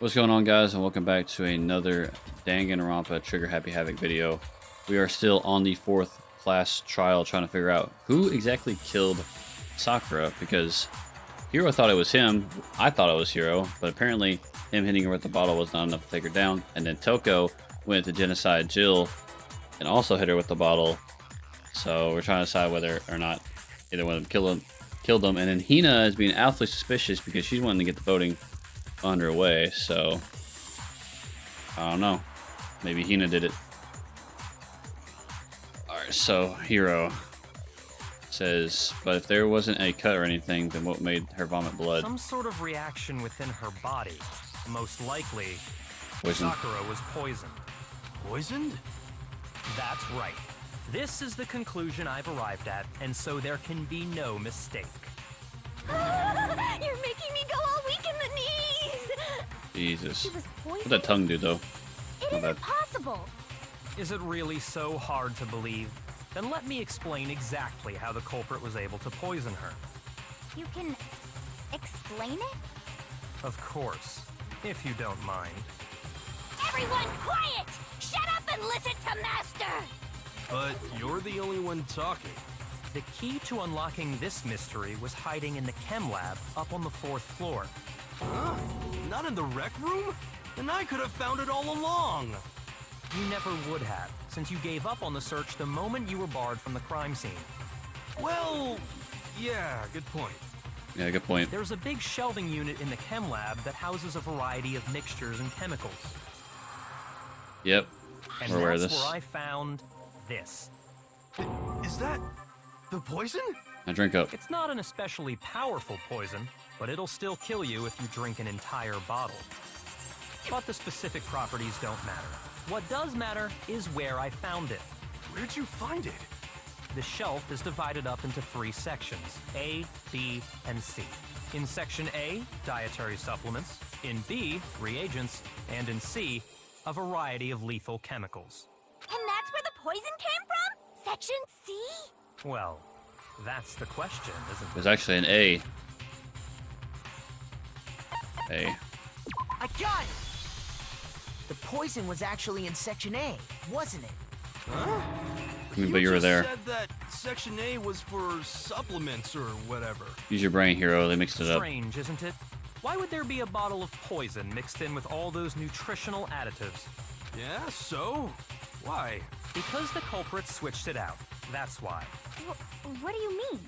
What's going on, guys, and welcome back to another Danganronpa Trigger Happy Havoc video. We are still on the fourth class trial trying to figure out who exactly killed Sakura, because Hiro thought it was him, I thought it was Hiro, but apparently him hitting her with the bottle was not enough to take her down, and then Toko went to genocide Jill and also hit her with the bottle. So we're trying to decide whether or not either one of them killed them, and then Hina is being awfully suspicious because she's wanting to get the voting underway, so I don't know. Maybe Hina did it. Alright, so Hiro says, but if there wasn't a cut or anything, then what made her vomit blood? Some sort of reaction within her body. Most likely, Poison. Sakura was poisoned. Poisoned? That's right. This is the conclusion I've arrived at, and so there can be no mistake. You're making me go all weak in the knees! Jesus. She was What'd poisoned? that tongue do, though? It Not isn't bad. possible! Is it really so hard to believe? Then let me explain exactly how the culprit was able to poison her. You can explain it? Of course, if you don't mind. Everyone quiet! Shut up and listen to Master! But you're the only one talking. The key to unlocking this mystery was hiding in the chem lab up on the 4th floor. Huh? Not in the rec room? Then I could have found it all along. You never would have, since you gave up on the search the moment you were barred from the crime scene. Well, yeah, good point. Yeah, good point. There's a big shelving unit in the chem lab that houses a variety of mixtures and chemicals. Yep. And We're aware of that's this. where I found this. Is that the poison? Now drink up. It's not an especially powerful poison, but it'll still kill you if you drink an entire bottle. But the specific properties don't matter. What does matter is where I found it. Where'd you find it? The shelf is divided up into 3 sections, A, B, and C. In section A, dietary supplements. In B, reagents. And in C, a variety of lethal chemicals. And that's where the poison came from? Section C? Well, that's the question, isn't it? There's actually an A. A. I got it! The poison was actually in Section A, wasn't it? Huh? But you were there. said that Section A was for supplements or whatever. Use your brain, Hero. They mixed it up. Strange, isn't it? Why would there be a bottle of poison mixed in with all those nutritional additives? Yeah, so? Why? Because the culprit switched it out. That's why. What do you mean?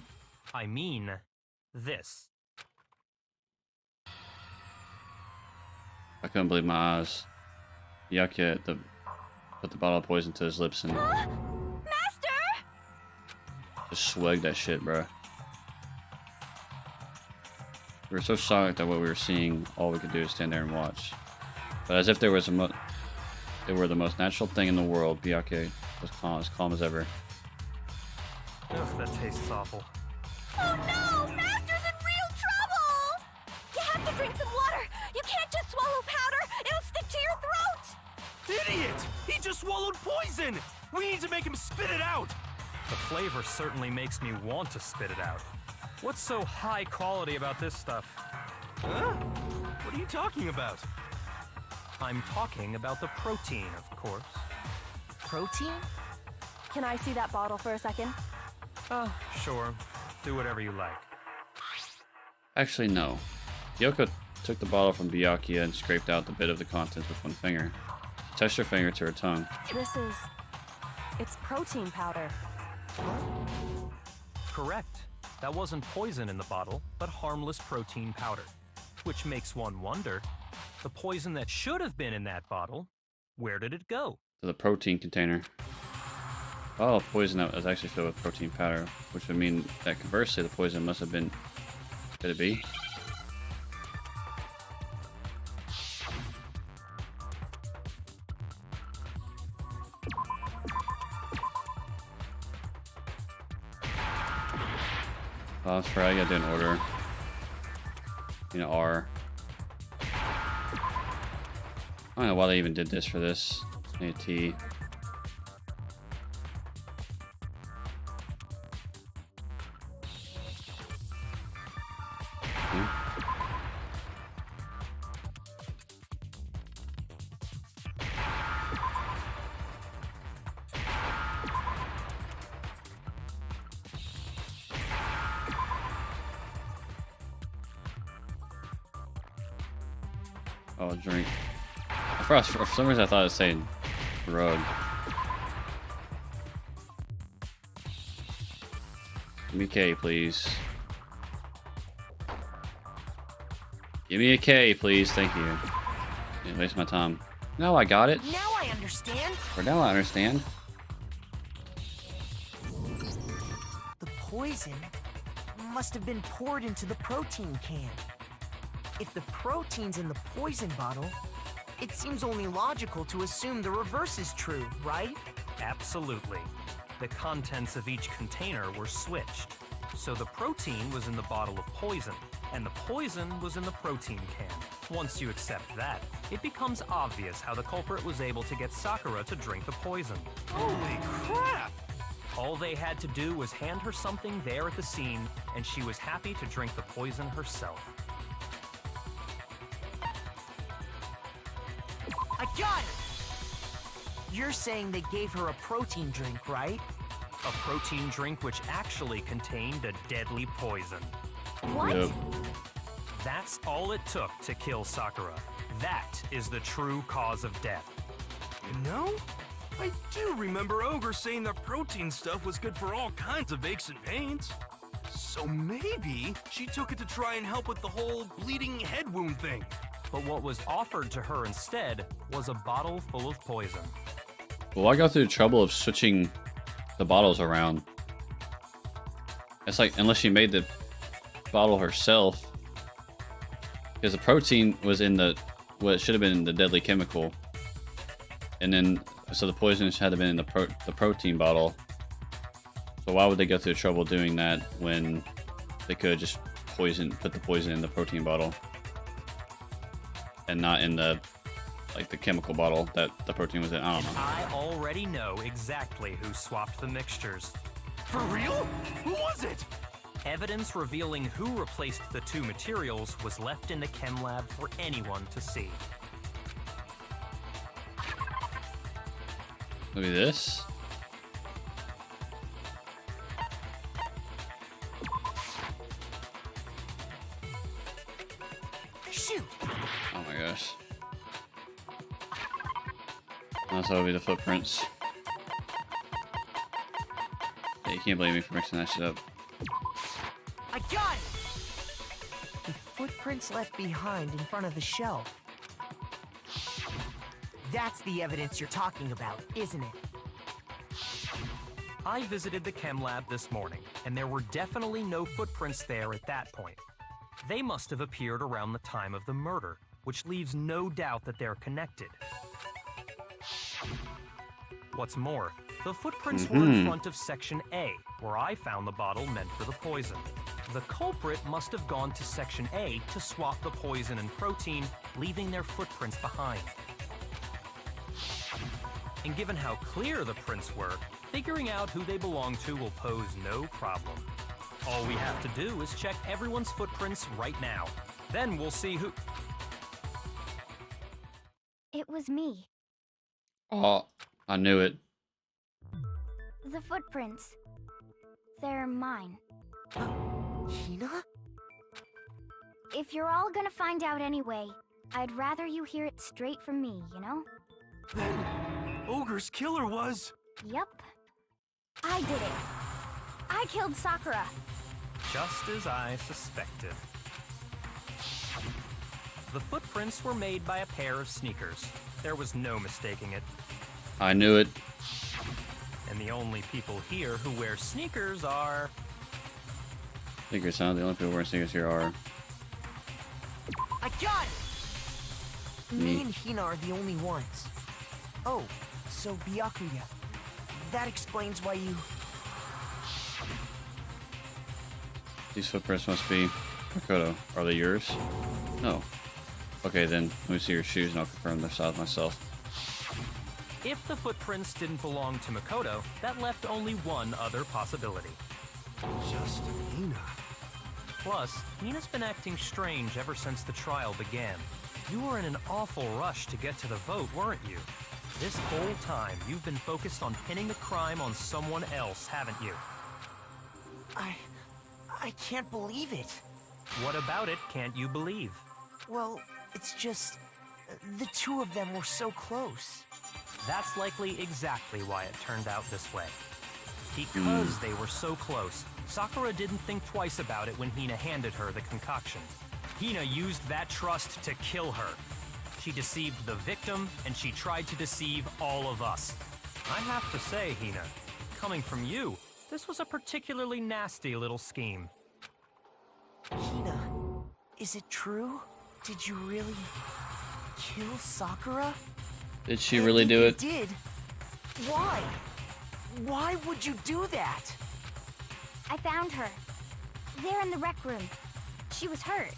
I mean, this. I couldn't believe my eyes. Yakuya put the bottle of poison to his lips and Master! just swagged that shit, bro. We were so shocked at what we were seeing, all we could do is stand there and watch. But as if there was they were the most natural thing in the world, Byakuya was as calm as ever. Ugh, that tastes awful. Oh no! Master's in real trouble! You have to drink some water! You can't just swallow powder! It'll stick to your throat! Idiot! He just swallowed poison! We need to make him spit it out! The flavor certainly makes me want to spit it out. What's so high quality about this stuff? Huh? What are you talking about? I'm talking about the protein, of course. Protein? Can I see that bottle for a second? Sure. Do whatever you like. Actually, no. Yoko took the bottle from Byakuya and scraped out the bit of the contents with one finger. Touched her finger to her tongue. It's protein powder. Correct. That wasn't poison in the bottle, but harmless protein powder. Which makes one wonder, the poison that should have been in that bottle, where did it go? To the protein container. Oh, poison that was actually filled with protein powder, which would mean that conversely the poison must have been... Could it be? Oh, that's right, I gotta do an order. You know, R. I don't know why they even did this for this. Need a T. Oh, drink. For some reason, I thought it was saying drug. Give me a K, please. Give me a K, please. Thank you. Didn't waste my time. Now I got it. Now I understand. Or now I understand. The poison must have been poured into the protein can. If the protein's in the poison bottle, it seems only logical to assume the reverse is true, right? Absolutely. The contents of each container were switched. So the protein was in the bottle of poison, and the poison was in the protein can. Once you accept that, it becomes obvious how the culprit was able to get Sakura to drink the poison. Holy crap! All they had to do was hand her something there at the scene, and she was happy to drink the poison herself. I got it! You're saying they gave her a protein drink, right? A protein drink which actually contained a deadly poison. What? Yep. That's all it took to kill Sakura. That is the true cause of death. You know, I do remember Ogre saying that protein stuff was good for all kinds of aches and pains. So maybe she took it to try and help with the whole bleeding head wound thing. But what was offered to her instead was a bottle full of poison. Well, why go through the trouble of switching the bottles around? It's like, unless she made the bottle herself. Because the protein was in the, what should have been in the deadly chemical. And then, so the poison had to have been in the protein bottle. So why would they go through the trouble doing that when they could just put the poison in the protein bottle? And not in the, like, the chemical bottle that the protein was in. I don't know. I already know exactly who swapped the mixtures. For real? Who was it? Evidence revealing who replaced the two materials was left in the chem lab for anyone to see. Look at this. Shoot! Oh my gosh. That's how would be the footprints. Yeah, you can't blame me for mixing that shit up. I got it! The footprints left behind in front of the shelf. That's the evidence you're talking about, isn't it? I visited the chem lab this morning, and there were definitely no footprints there at that point. They must have appeared around the time of the murder, which leaves no doubt that they're connected. What's more, the footprints were in front of Section A, where I found the bottle meant for the poison. The culprit must have gone to Section A to swap the poison and protein, leaving their footprints behind. And given how clear the prints were, figuring out who they belong to will pose no problem. All we have to do is check everyone's footprints right now. Then we'll see who... It was me. Oh, I knew it. The footprints. They're mine. Hina? If you're all gonna find out anyway, I'd rather you hear it straight from me, you know? Then Ogre's killer was... Yep. I did it. I killed Sakura. Just as I suspected. The footprints were made by a pair of sneakers. There was no mistaking it. I knew it. And the only people here who wear sneakers are... Sneakers, huh? The only people wearing sneakers here are... I got it! Me and Hina are the only ones. Oh, so Byakuya. That explains why you... These footprints must be... Makoto. Are they yours? No. Okay, then let me see your shoes and I'll confirm their size myself. If the footprints didn't belong to Makoto, that left only one other possibility. Just Hina. Plus, Hina's been acting strange ever since the trial began. You were in an awful rush to get to the vote, weren't you? This whole time, you've been focused on pinning the crime on someone else, haven't you? I can't believe it. What about it can't you believe? Well, it's just... the two of them were so close. That's likely exactly why it turned out this way. Because they were so close, Sakura didn't think twice about it when Hina handed her the concoction. Hina used that trust to kill her. She deceived the victim, and she tried to deceive all of us. I have to say, Hina, coming from you, this was a particularly nasty little scheme. Hina, is it true? Did you really kill Sakura? Did she really do it? If you did, why? Why would you do that? I found her. There in the rec room. She was hurt.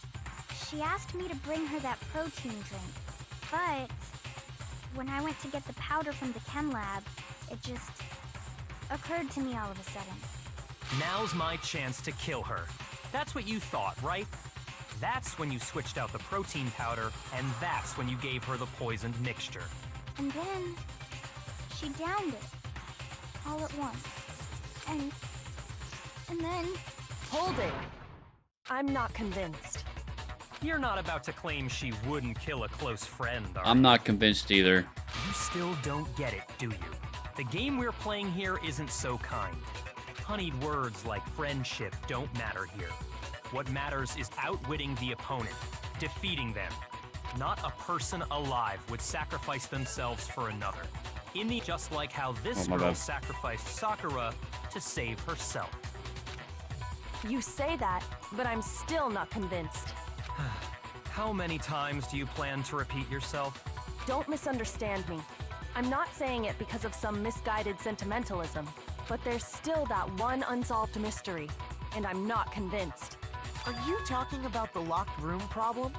She asked me to bring her that protein drink. But when I went to get the powder from the chem lab, it just occurred to me all of a sudden. Now's my chance to kill her. That's what you thought, right? That's when you switched out the protein powder, and that's when you gave her the poisoned mixture. And then she downed it all at once. And then Hold it. I'm not convinced. You're not about to claim she wouldn't kill a close friend, are I'm not convinced either. you? Still don't get it, do you? The game we're playing here isn't so kind. Honeyed words like friendship don't matter here. What matters is outwitting the opponent, defeating them. Not a person alive would sacrifice themselves for another. Just like how this Oh, my girl bad. sacrificed Sakura to save herself. You say that, but I'm still not convinced. How many times do you plan to repeat yourself? Don't misunderstand me. I'm not saying it because of some misguided sentimentalism, but there's still that one unsolved mystery, and I'm not convinced. Are you talking about the locked room problem?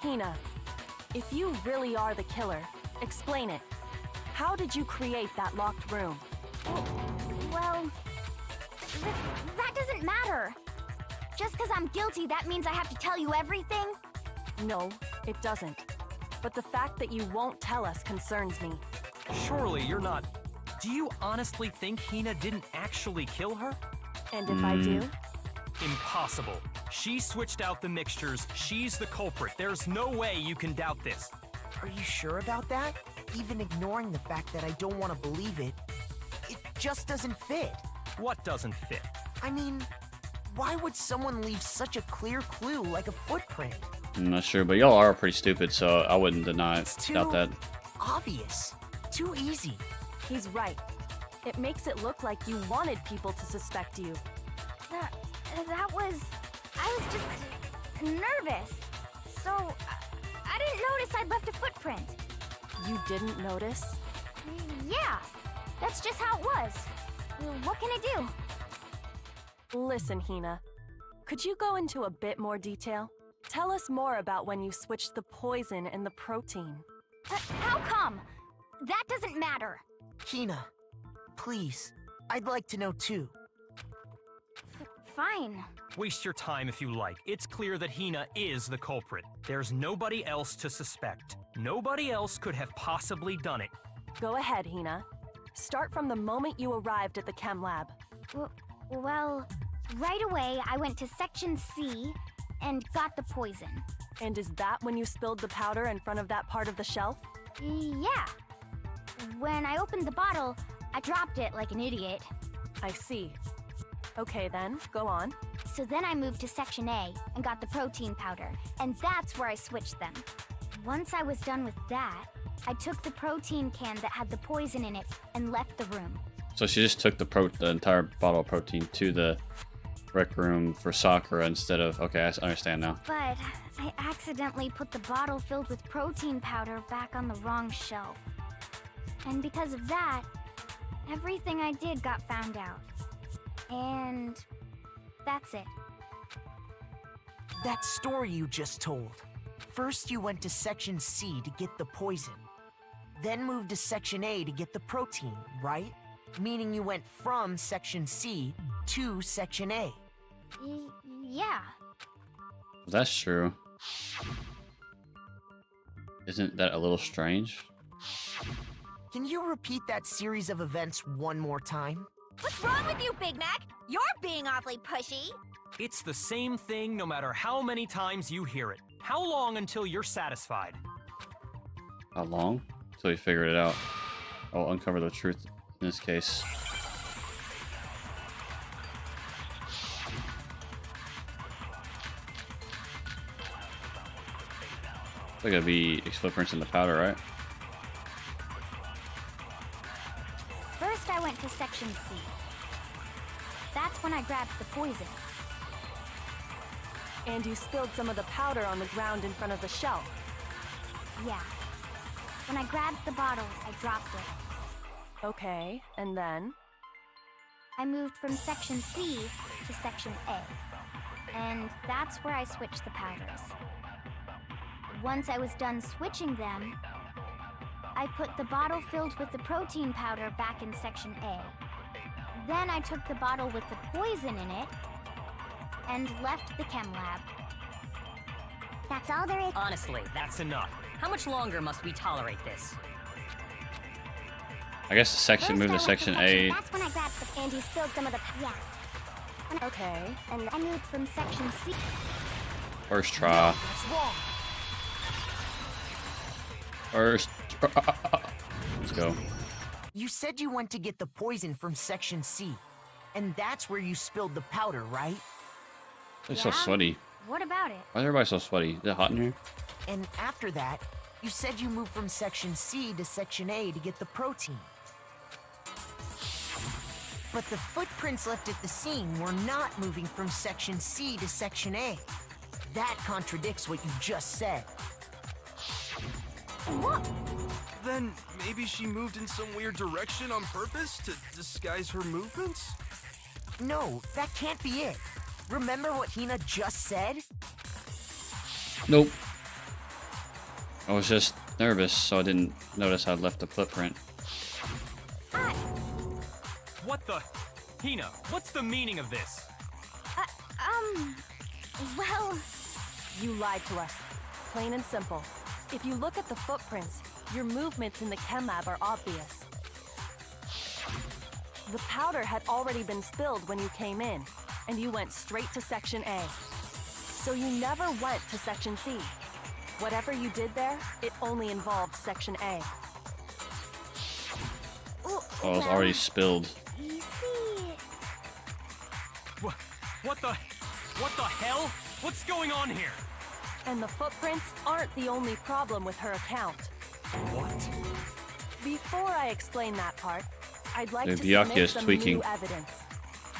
Hina, if you really are the killer, explain it. How did you create that locked room? well, that doesn't matter. Just because I'm guilty, that means I have to tell you everything? No, it doesn't. But the fact that you won't tell us concerns me. Surely you're not... Do you honestly think Hina didn't actually kill her? And if I do? Impossible. She switched out the mixtures. She's the culprit. There's no way you can doubt this. Are you sure about that? Even ignoring the fact that I don't want to believe it, it just doesn't fit. What doesn't fit? I mean, why would someone leave such a clear clue like a footprint? I'm not sure, but y'all are pretty stupid, so I wouldn't It's doubt too that. obvious. Too easy. He's right. It makes it look like you wanted people to suspect you. That was... I was just nervous. So, I didn't notice I'd left a footprint. You didn't notice? Yeah, that's just how it was. What can I do? Listen, Hina. Could you go into a bit more detail? Tell us more about when you switched the poison and the protein. How come? That doesn't matter. Hina, please. I'd like to know too. Fine. Waste your time if you like. It's clear that Hina is the culprit. There's nobody else to suspect. Nobody else could have possibly done it. Go ahead, Hina. Start from the moment you arrived at the chem lab. Well, right away I went to Section C and got the poison. And is that when you spilled the powder in front of that part of the shelf? Yeah. When I opened the bottle, I dropped it like an idiot. I see. Okay then, go on. So then I moved to Section A and got the protein powder, and that's where I switched them. Once I was done with that, I took the protein can that had the poison in it and left the room. So she just took the entire bottle of protein to the rec room for Sakura instead of... Okay, I understand now. But I accidentally put the bottle filled with protein powder back on the wrong shelf. And because of that, everything I did got found out. And that's it. That story you just told. First you went to Section C to get the poison. Then moved to Section A to get the protein, right? Meaning you went from Section C to Section A. Yeah. That's true. Isn't that a little strange? Can you repeat that series of events one more time? What's wrong with you, Big Mac? You're being awfully pushy. It's the same thing no matter how many times you hear it. How long until you're satisfied? How long? Until we figure it out. I'll uncover the truth in this case. There's gotta be footprints in the powder, right? First, I went to section C. That's when I grabbed the poison. And you spilled some of the powder on the ground in front of the shelf. Yeah. When I grabbed the bottle, I dropped it. Okay, and then? I moved from section C to section A. And that's where I switched the powders. Once I was done switching them, I put the bottle filled with the protein powder back in section A. Then I took the bottle with the poison in it and left the chem lab. That's all there is. Honestly, that's enough. How much longer must we tolerate this? I guess the section moved to section A. That's when I grabbed the and you spilled some of the yeah. Okay. And I moved from section C. First try. That's wrong. First try. Let's go. You said you went to get the poison from section C, and that's where you spilled the powder, right? It's so sweaty. What about it? Why is everybody so sweaty? Is it hot in here? And after that, you said you moved from section C to section A to get the protein. But the footprints left at the scene were not moving from section C to section A. That contradicts what you just said. What? Then maybe she moved in some weird direction on purpose to disguise her movements? No, that can't be it. Remember what Hina just said? Nope. I was just nervous, so I didn't notice I'd left a footprint. What the? Hina, what's the meaning of this? Well, You lied to us. Plain and simple. If you look at the footprints, your movements in the chem lab are obvious. The powder had already been spilled when you came in, and you went straight to section A. So you never went to section C. Whatever you did there, it only involved section A. Oh, it was already spilled. you see, What the hell? What's going on here? And the footprints aren't the only problem with her account. What? Before I explain that part, I'd like The to Byakuya submit is some tweaking. new evidence.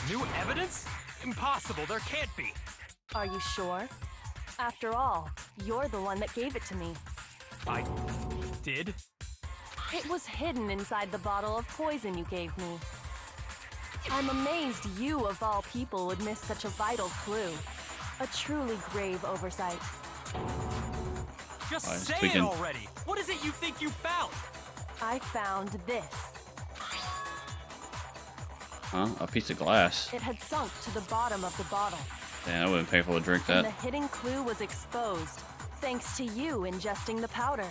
New evidence? Impossible, there can't be. Are you sure? After all, you're the one that gave it to me. I did? It was hidden inside the bottle of poison you gave me. I'm amazed you, of all people, would miss such a vital clue. A truly grave oversight. Just Oh, he's say it tweaking. already. What is it you think you found? I found this. Huh? A piece of glass. It had sunk to the bottom of the bottle. Damn, I wouldn't pay for to drink And the that. hidden clue was exposed, thanks to you ingesting the powder.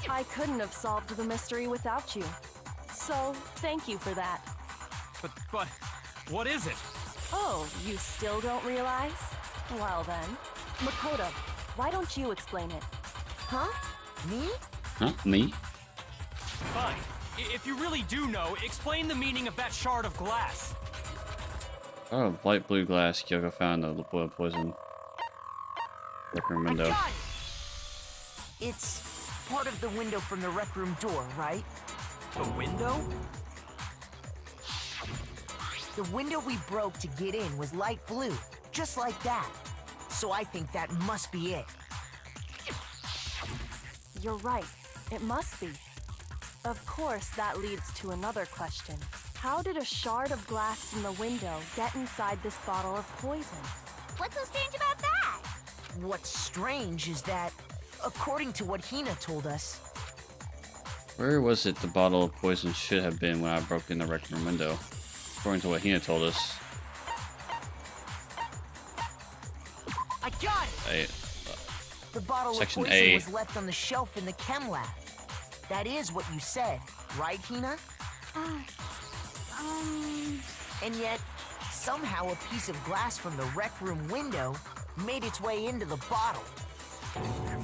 I couldn't have solved the mystery without you. So, thank you for that. But, what is it? Oh, you still don't realize? Well then, Makoto, why don't you explain it? Huh? Me? Huh? Me? Fine. If you really do know, explain the meaning of that shard of glass. Oh, light blue glass. Kyoko found the boiled poison. Rec room I window. got it! It's part of the window from the rec room door, right? The window? The window we broke to get in was light blue, just like that. So I think that must be it. You're right. It must be. Of course, that leads to another question. How did a shard of glass from the window get inside this bottle of poison? what's so strange about that? What's strange is that, according to what Hina told us, Where was it the bottle of poison should have been when I broke in the rec room window? According to what Hina told us. I got it! The bottle Section of poison A. was left on the shelf in the chem lab. That is what you said, right, Hina? And yet, somehow a piece of glass from the rec room window made its way into the bottle.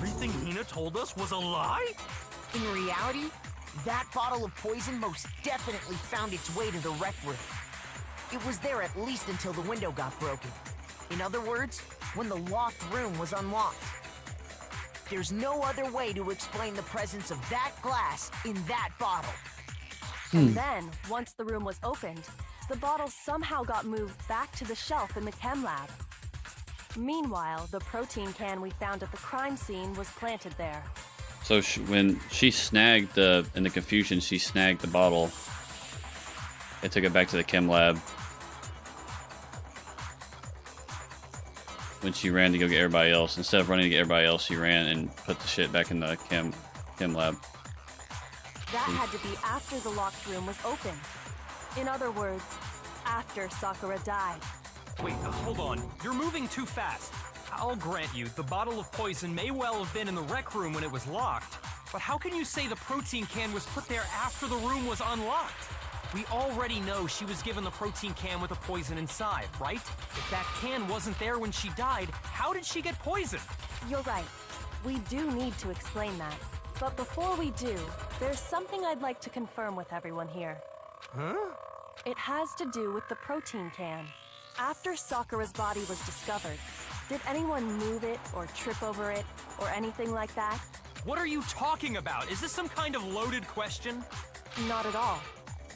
everything Hina told us was a lie? In reality, that bottle of poison most definitely found its way to the rec room. It was there at least until the window got broken. In other words, when the locked room was unlocked. There's no other way to explain the presence of that glass in that bottle. And then, once the room was opened, the bottle somehow got moved back to the shelf in the chem lab. Meanwhile, the protein can we found at the crime scene was planted there. So when she snagged in the confusion, she snagged the bottle. They took it back to the chem lab. When she ran to go get everybody else, instead of running to get everybody else, she ran and put the shit back in the chem lab. That had to be after the locked room was opened. In other words, after Sakura died. Wait, hold on. You're moving too fast. I'll grant you, the bottle of poison may well have been in the rec room when it was locked. But how can you say the protein can was put there after the room was unlocked? We already know she was given the protein can with the poison inside, right? If that can wasn't there when she died, how did she get poisoned? You're right. We do need to explain that. But before we do, there's something I'd like to confirm with everyone here. Huh? It has to do with the protein can. After Sakura's body was discovered, did anyone move it or trip over it or anything like that? What are you talking about? Is this some kind of loaded question? Not at all.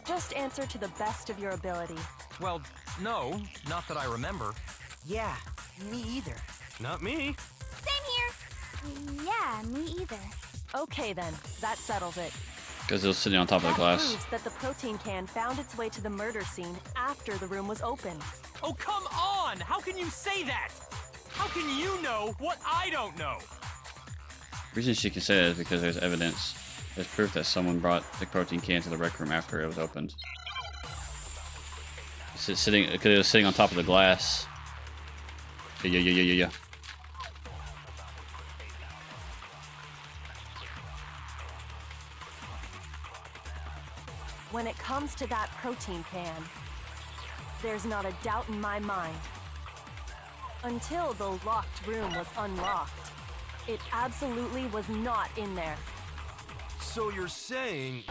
Just answer to the best of your ability. Well, no, not that I remember. Yeah, me either. Not me. Same here. Yeah, me either. Okay then, that settles it. Because it was sitting on top of the That glass. proves that the protein can found its way to the murder scene after the room was opened. Oh, come on! How can you say that? How can you know what I don't know? The reason she can say that is because there's evidence. There's proof that someone brought the protein can to the rec room after it was opened. It's sitting, because it was sitting on top of the glass. Yeah. When it comes to that protein can, there's not a doubt in my mind. Until the locked room was unlocked, it absolutely was not in there. So you're saying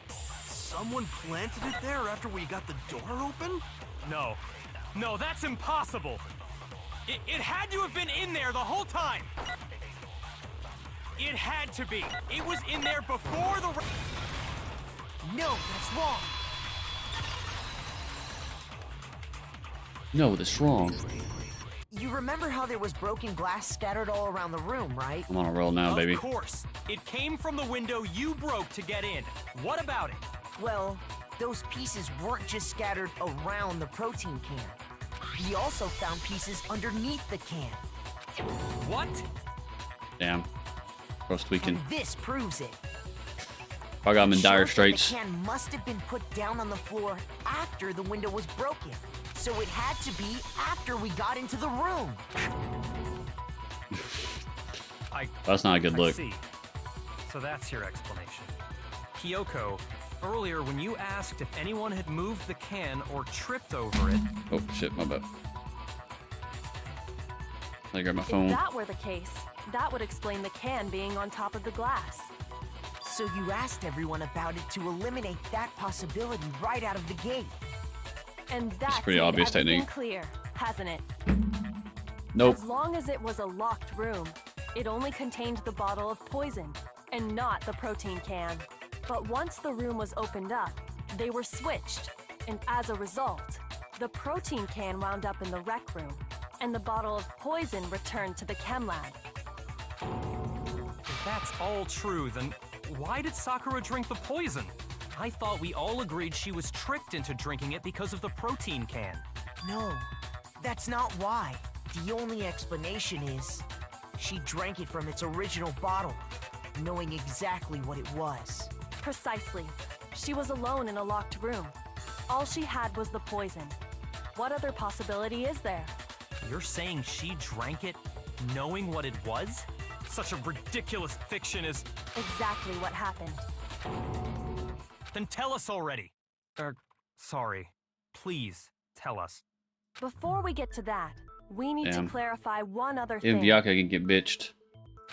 someone planted it there after we got the door open? No. No, that's impossible. It had to have been in there the whole time. It had to be. It was in there before the... No, that's wrong. No, that's wrong. You remember how there was broken glass scattered all around the room, right? I'm on a roll now, baby. Of course. It came from the window you broke to get in. What about it? Well, those pieces weren't just scattered around the protein can. We also found pieces underneath the can. What? Damn. Gross tweaking. And this proves it. I got him in dire Shows that straits. The can must have been put down on the floor after the window was broken. So it had to be after we got into the room. That's not a good I look. see. So that's your explanation. Kyoko, earlier when you asked if anyone had moved the can or tripped over it... Oh, shit, my bad. I grabbed my If phone. that were the case, that would explain the can being on top of the glass. So you asked everyone about it to eliminate that possibility right out of the gate. And that's pretty obvious technique. clear, hasn't it? Nope. As long as it was a locked room, it only contained the bottle of poison, and not the protein can. But once the room was opened up, they were switched, and as a result, the protein can wound up in the rec room, and the bottle of poison returned to the chem lab. If that's all true, then why did Sakura drink the poison? I thought we all agreed she was tricked into drinking it because of the protein can. No, that's not why. The only explanation is she drank it from its original bottle, knowing exactly what it was. Precisely. She was alone in a locked room. All she had was the poison. What other possibility is there? You're saying she drank it knowing what it was? Such a ridiculous fiction is... Exactly what happened. Then tell us already. Sorry. Please, tell us. Before we get to that, we need Damn. to clarify one other Even thing. Vyaka can get bitched.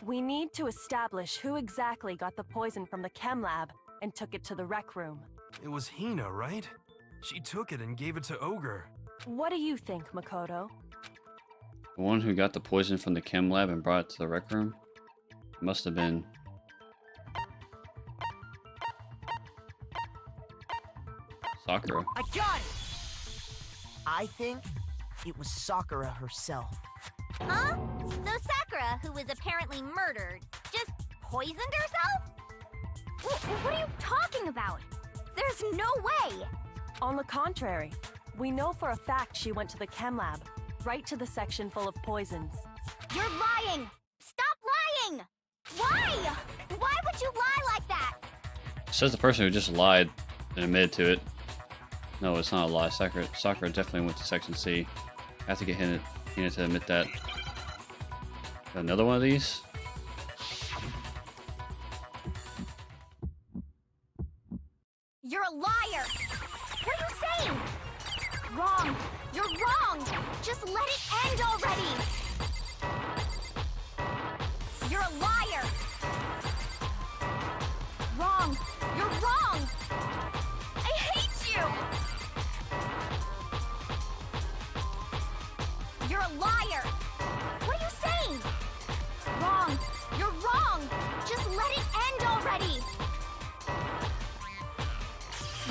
We need to establish who exactly got the poison from the chem lab and took it to the rec room. It was Hina, right? She took it and gave it to Ogre. What do you think, Makoto? The one who got the poison from the chem lab and brought it to the rec room? Must have been Sakura. I got it! I think it was Sakura herself. Huh? So Sakura, who was apparently murdered, just poisoned herself? What are you talking about? There's no way! On the contrary, we know for a fact she went to the chem lab, right to the section full of poisons. You're lying! Stop lying! Why? Why would you lie like that? Says the person who just lied and admitted to it. No, it's not a lie. Sakura definitely went to Section C. I have to get Hina to admit that. Another one of these? You're a liar! What are you saying? Wrong! You're wrong! Just let it end already! You're a liar! Wrong! You're wrong! I hate you! You're a liar! What are you saying? Wrong! You're wrong! Just let it end already!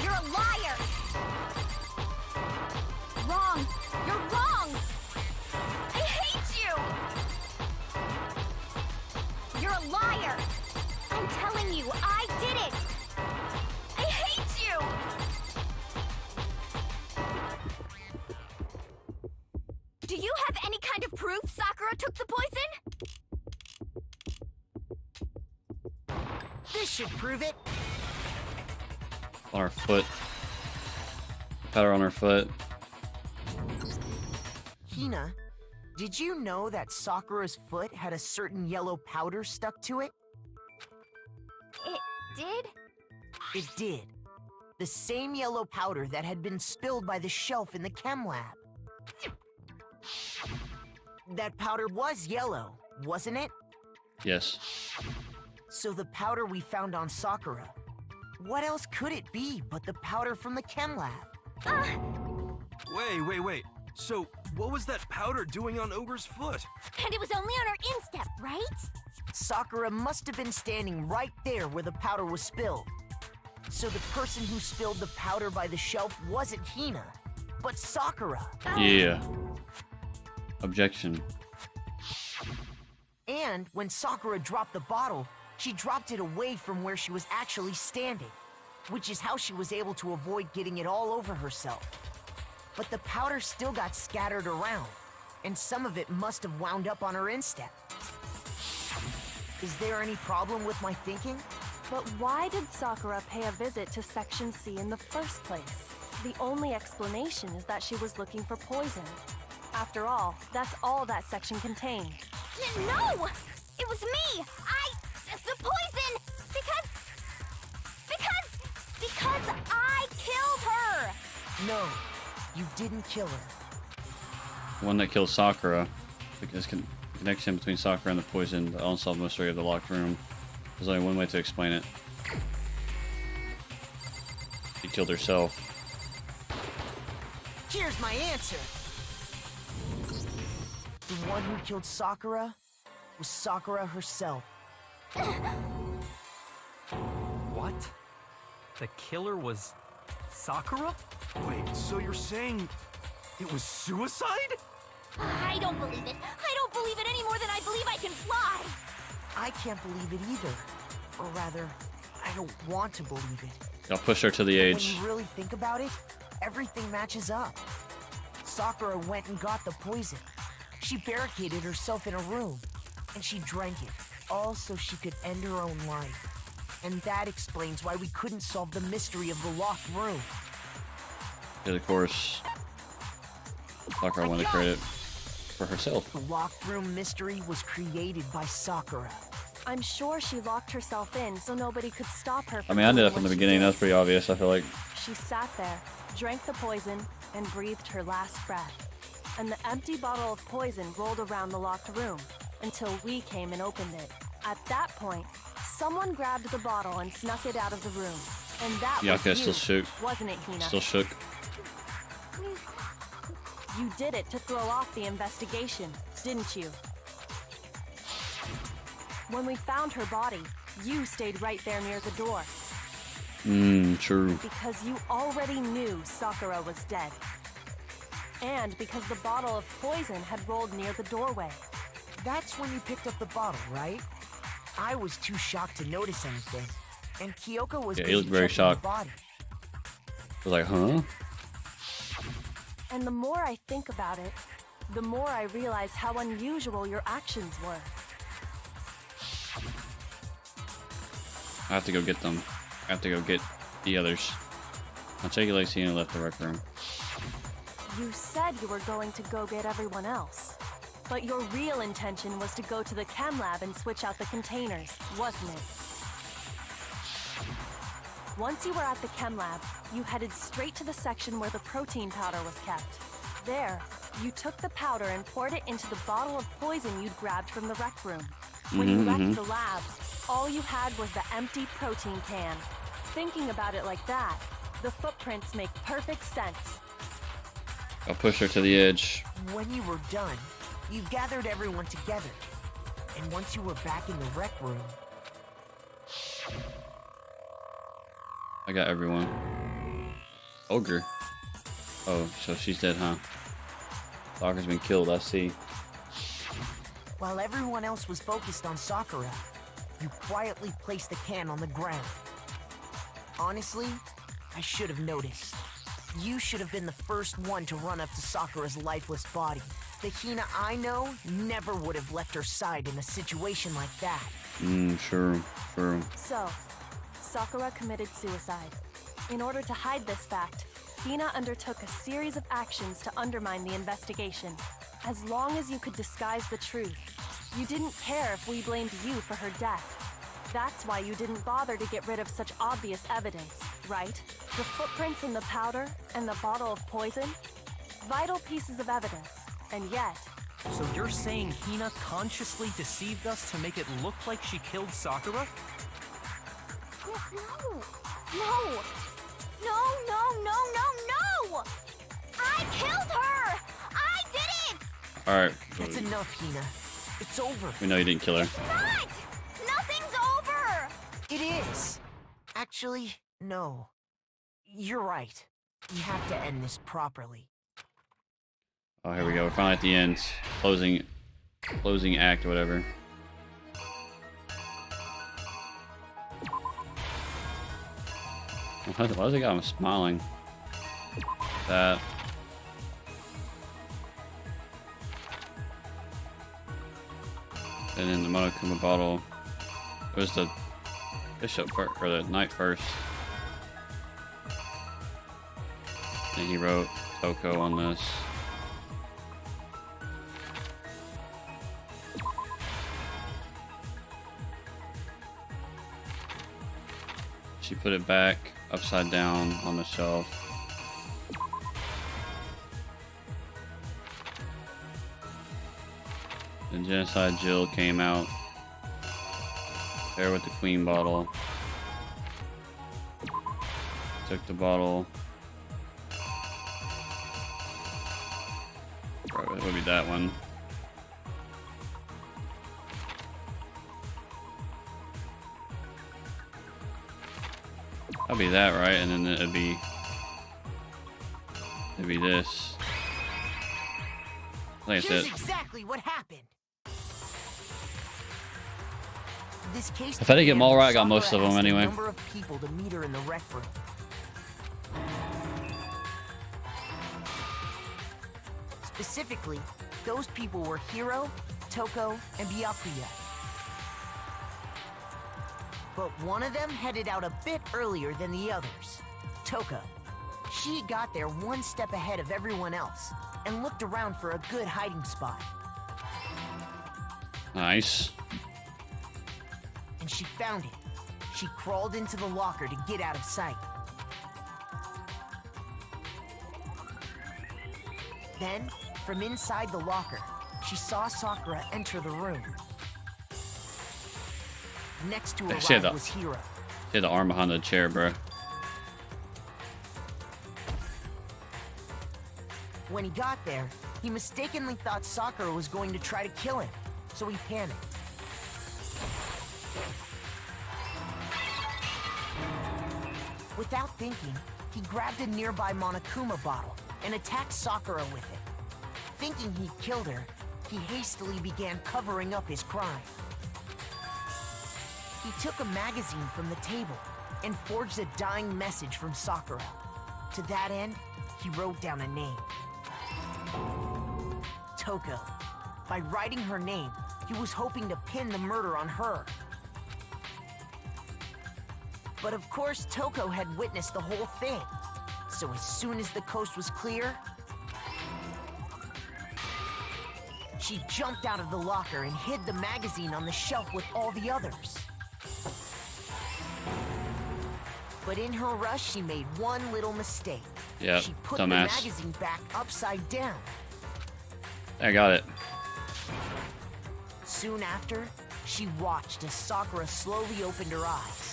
You're a liar! Wrong! You're wrong! I hate you! You're a liar! I'm telling you, I did it! I hate you! Do you have any kind of proof Sakura took the poison? This should prove it. On her foot. Powder on her foot. Hina, did you know that Sakura's foot had a certain yellow powder stuck to it? It did? It did. The same yellow powder that had been spilled by the shelf in the chem lab. That powder was yellow, wasn't it? Yes. So the powder we found on Sakura, what else could it be but the powder from the chem lab? Wait. So, what was that powder doing on Ogre's foot? And it was only on her instep, right? Sakura must have been standing right there where the powder was spilled. So the person who spilled the powder by the shelf wasn't Hina, but Sakura. Yeah. Objection. And when Sakura dropped the bottle, she dropped it away from where she was actually standing, which is how she was able to avoid getting it all over herself. But the powder still got scattered around, and some of it must have wound up on her instep. Is there any problem with my thinking? But why did Sakura pay a visit to Section C in the first place? The only explanation is that she was looking for poison. After all, that's all that section contained. No! It was me! The poison! Because I killed her! No, you didn't kill her. The one that killed Sakura. Because connection between Sakura and the poison, the unsolved mystery of the locked room. There's only one way to explain it. She killed herself. Here's my answer. The one who killed Sakura was Sakura herself. What? The killer was Sakura? Wait, so you're saying it was suicide? I don't believe it. I don't believe it any more than I believe I can fly. I can't believe it either. Or rather, I don't want to believe it. Y'all pushed her to the When edge. you really think about it, everything matches up. Sakura went and got the poison. She barricaded herself in a room, and she drank it, all so she could end her own life. And that explains why we couldn't solve the mystery of the locked room. Because of course, Sakura won the credit for herself. The locked room mystery was created by Sakura. I'm sure she locked herself in so nobody could stop her I from mean, I knew doing that from what the she beginning. did. That's pretty obvious, I feel like. She sat there, drank the poison, and breathed her last breath. And the empty bottle of poison rolled around the locked room, until we came and opened it. At that point, someone grabbed the bottle and snuck it out of the room. And that Yaka was you, still shook. wasn't it, Hina? Still shook. You did it to throw off the investigation, didn't you? When we found her body, you stayed right there near the door. True. Because you already knew Sakura was dead. And because the bottle of poison had rolled near the doorway. That's when you picked up the bottle, right? I was too shocked to notice anything. And Kyoko was Yeah, he busy looked very checking shocked. the body. I was like, huh? And the more I think about it, the more I realize how unusual your actions were. I have to go get them. I have to go get the others. I'll take it like Hina left the rec room. You said you were going to go get everyone else. But your real intention was to go to the chem lab and switch out the containers, wasn't it? Once you were at the chem lab, you headed straight to the section where the protein powder was kept. There, you took the powder and poured it into the bottle of poison you'd grabbed from the rec room. When you left the lab, all you had was the empty protein can. Thinking about it like that, the footprints make perfect sense. I'll push her to the edge. When you were done, you gathered everyone together. And once you were back in the rec room, I got everyone. Ogre. Oh, so she's dead, huh? Sakura's been killed, I see. while everyone else was focused on Sakura, you quietly placed the can on the ground. Honestly, I should have noticed. You should have been the first one to run up to Sakura's lifeless body. The Hina I know never would have left her side in a situation like that. True. So, Sakura committed suicide. In order to hide this fact, Hina undertook a series of actions to undermine the investigation. As long as you could disguise the truth, you didn't care if we blamed you for her death. That's why you didn't bother to get rid of such obvious evidence, right? The footprints in the powder and the bottle of poison? Vital pieces of evidence, and yet... So you're saying Hina consciously deceived us to make it look like she killed Sakura? No! I killed her! I did it! Alright. That's enough, Hina. It's over. We know you didn't kill her. Not! Nothing's over! It is. Actually, no. You're right. We have to end this properly. Oh, here we go. We're finally at the end. Closing act or whatever. Why does it got him smiling? That. And then the Monokuma bottle. It was the bishop first, or the knight first. And he wrote Toko on this. She put it back upside down on the shelf. The Genocide Jill came out there with the Queen bottle. Took the bottle. Probably it would be that one. That'll be that, right? And then it'd be this. I think Here's that's it. exactly what happened. This case If I didn't get them all right, I got Sakura most of them asked anyway. A number of people to meet her in the rec room. Specifically, those people were Hiro, Toko, and Byakuya. But one of them headed out a bit earlier than the others. Toko. She got there one step ahead of everyone else and looked around for a good hiding spot. Nice. And she found it. She crawled into the locker to get out of sight. Then, from inside the locker, she saw Sakura enter the room. Next to She had arrive the- was Hiro. She had the arm behind the chair, bro. When he got there, he mistakenly thought Sakura was going to try to kill him, so he panicked. Without thinking, he grabbed a nearby Monokuma bottle and attacked Sakura with it. Thinking he'd killed her, he hastily began covering up his crime. He took a magazine from the table and forged a dying message from Sakura. To that end, he wrote down a name. Toko. By writing her name, he was hoping to pin the murder on her. But of course, Toko had witnessed the whole thing. So as soon as the coast was clear, she jumped out of the locker and hid the magazine on the shelf with all the others. But in her rush, she made one little mistake. Yeah, she put dumbass. the magazine back upside down. I got it. Soon after, she watched as Sakura slowly opened her eyes.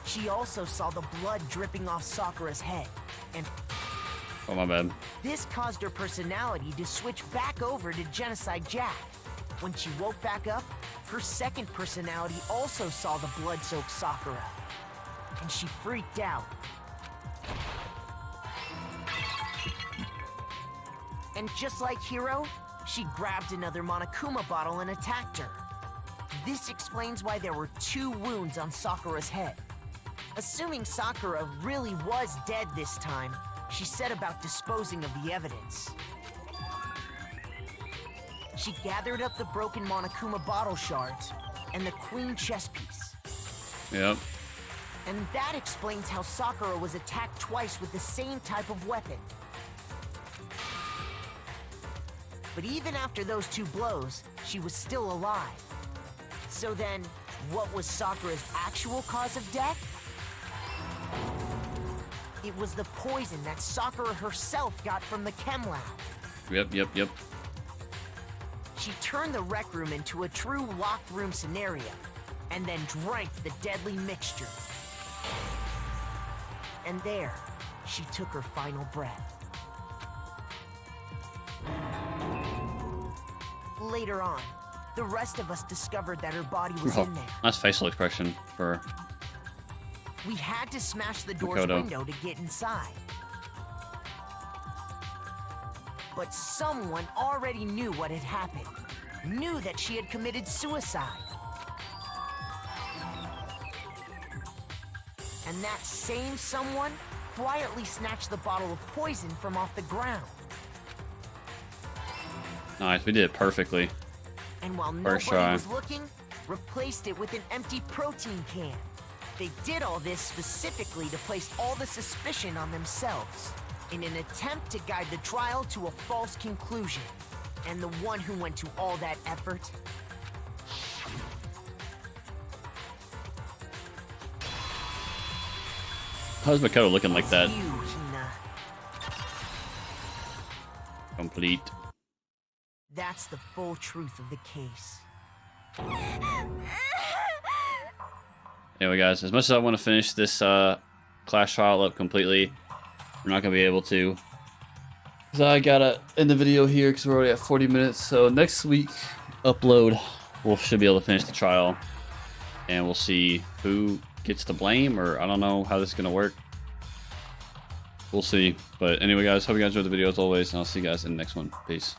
She also saw the blood dripping off Sakura's head, and Oh, my bad. this caused her personality to switch back over to Genocide Jack. When she woke back up, her second personality also saw the blood-soaked Sakura, and she freaked out. And just like Hiro, she grabbed another Monokuma bottle and attacked her. This explains why there were 2 wounds on Sakura's head. Assuming Sakura really was dead this time, she set about disposing of the evidence. She gathered up the broken Monokuma bottle shards and the queen chess piece. Yep. And that explains how Sakura was attacked twice with the same type of weapon. But even after those 2 blows, she was still alive. So then, what was Sakura's actual cause of death? It was the poison that Sakura herself got from the chem lab. Yep. She turned the rec room into a true locked room scenario, and then drank the deadly mixture. And there, she took her final breath. Later on, the rest of us discovered that her body was Oh, in there. nice facial expression for We had to smash the door's Makoto. window to get inside. But someone already knew what had happened. Knew that she had committed suicide. And that same someone quietly snatched the bottle of poison from off the ground. nice. We did it perfectly. And while First nobody try. was looking, replaced it with an empty protein can. They did all this specifically to place all the suspicion on themselves, in an attempt to guide the trial to a false conclusion. And the one who went to all that effort? How's Makoto looking like that? You, Hina. Complete. That's the full truth of the case. Anyway, guys, as much as I want to finish this class trial up completely, we're not going to be able to. Because I got to end the video here because we're already at 40 minutes. So next week, upload, we should be able to finish the trial. And we'll see who gets the blame, or I don't know how this is going to work. We'll see. But anyway, guys, hope you guys enjoyed the video as always, and I'll see you guys in the next one. Peace.